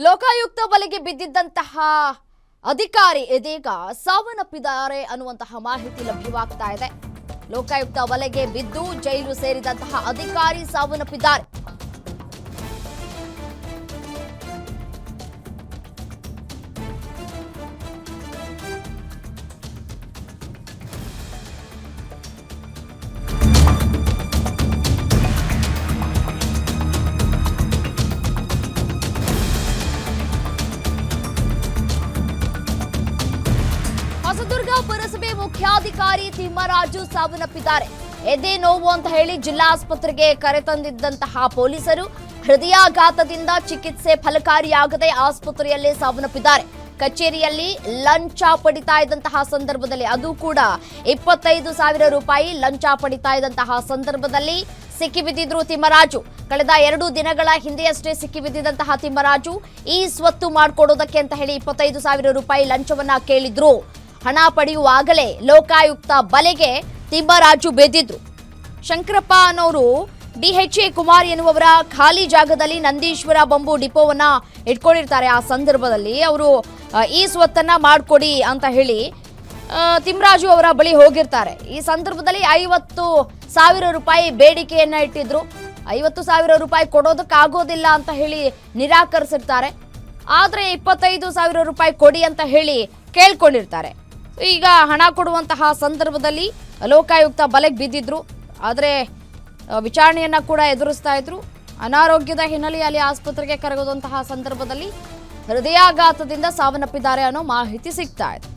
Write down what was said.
ಲೋಕಾಯುಕ್ತ ಬಲೆಗೆ ಬಿದ್ದಿದ್ದಂತಹ ಅಧಿಕಾರಿ ಇದೀಗ ಸಾವನ್ನಪ್ಪಿದ್ದಾರೆ ಅನ್ನುವಂತಹ ಮಾಹಿತಿ ಲಭ್ಯವಾಗ್ತಾ ಇದೆ. ಲೋಕಾಯುಕ್ತ ಬಲೆಗೆ ಬಿದ್ದು ಜೈಲು ಸೇರಿದಂತಹ ಅಧಿಕಾರಿ ಸಾವನ್ನಪ್ಪಿದ್ದಾರೆ. ಹೊಸದುರ್ಗ ಪುರಸಭೆ ಮುಖ್ಯಾಧಿಕಾರಿ ತಿಮ್ಮರಾಜು ಸಾವನ್ನಪ್ಪಿದ್ದಾರೆ. ಎದೆ ನೋವು ಅಂತ ಹೇಳಿ ಜಿಲ್ಲಾಸ್ಪತ್ರೆಗೆ ಕರೆತಂದಿದ್ದಂತಹ ಪೊಲೀಸರು ಹೃದಯಾಘಾತದಿಂದ ಚಿಕಿತ್ಸೆ ಫಲಕಾರಿಯಾಗದೆ ಆಸ್ಪತ್ರೆಯಲ್ಲೇ ಸಾವನ್ನಪ್ಪಿದ್ದಾರೆ. ಕಚೇರಿಯಲ್ಲಿ ಲಂಚ ಪಡಿತಾ ಇದ್ದಂತಹ ಸಂದರ್ಭದಲ್ಲಿ, ಅದು ಕೂಡ 25,000 ರೂಪಾಯಿ ಲಂಚ ಪಡಿತಾ ಇದ್ದಂತಹ ಸಂದರ್ಭದಲ್ಲಿ ಸಿಕ್ಕಿಬಿದ್ದಿದ್ರು ತಿಮ್ಮರಾಜು. ಕಳೆದ 2 ದಿನಗಳ ಹಿಂದೆಯಷ್ಟೇ ಸಿಕ್ಕಿಬಿದ್ದಿದ್ದಂತಹ ತಿಮ್ಮರಾಜು ಈ ಸ್ವತ್ತು ಮಾಡಿಕೊಡೋದಕ್ಕೆ ಅಂತ ಹೇಳಿ 25,000 ರೂಪಾಯಿ ಲಂಚವನ್ನ ಕೇಳಿದ್ರು. ಹಣ ಪಡೆಯುವಾಗಲೇ ಲೋಕಾಯುಕ್ತ ಬಲೆಗೆ ತಿಮ್ಮರಾಜು ಬೆದ್ದಿದ್ರು. ಶಂಕರಪ್ಪ ಅನ್ನೋರು DHA ಕುಮಾರ್ ಎನ್ನುವವರ ಖಾಲಿ ಜಾಗದಲ್ಲಿ ನಂದೀಶ್ವರ ಬಂಬು ಡಿಪೋವನ್ನ ಇಟ್ಕೊಂಡಿರ್ತಾರೆ. ಆ ಸಂದರ್ಭದಲ್ಲಿ ಅವರು ಈ ಸ್ವತ್ತನ್ನ ಮಾಡಿಕೊಡಿ ಅಂತ ಹೇಳಿ ತಿಮ್ಮರಾಜು ಅವರ ಬಳಿ ಹೋಗಿರ್ತಾರೆ. ಈ ಸಂದರ್ಭದಲ್ಲಿ 50,000 ರೂಪಾಯಿ ಬೇಡಿಕೆಯನ್ನ ಇಟ್ಟಿದ್ರು. 50,000 ರೂಪಾಯಿ ಕೊಡೋದಕ್ಕಾಗೋದಿಲ್ಲ ಅಂತ ಹೇಳಿ ನಿರಾಕರಿಸಿರ್ತಾರೆ. ಆದರೆ 25,000 ರೂಪಾಯಿ ಕೊಡಿ ಅಂತ ಹೇಳಿ ಕೇಳ್ಕೊಂಡಿರ್ತಾರೆ. ಈಗ ಹಣ ಕೊಡುವಂತಹ ಸಂದರ್ಭದಲ್ಲಿ ಲೋಕಾಯುಕ್ತ ಬಲೆಗೆ ಬಿದ್ದಿದ್ರು. ಆದರೆ ವಿಚಾರಣೆಯನ್ನ ಕೂಡ ಎದುರಿಸ್ತಾ ಇದ್ರು. ಅನಾರೋಗ್ಯದ ಹಿನ್ನೆಲೆಯಲ್ಲಿ ಆಸ್ಪತ್ರೆಗೆ ಕರೆದೊಯ್ದಂತಹ ಸಂದರ್ಭದಲ್ಲಿ ಹೃದಯಾಘಾತದಿಂದ ಸಾವನ್ನಪ್ಪಿದ್ದಾರೆ ಅನ್ನೋ ಮಾಹಿತಿ ಸಿಗ್ತಾ ಇದೆ.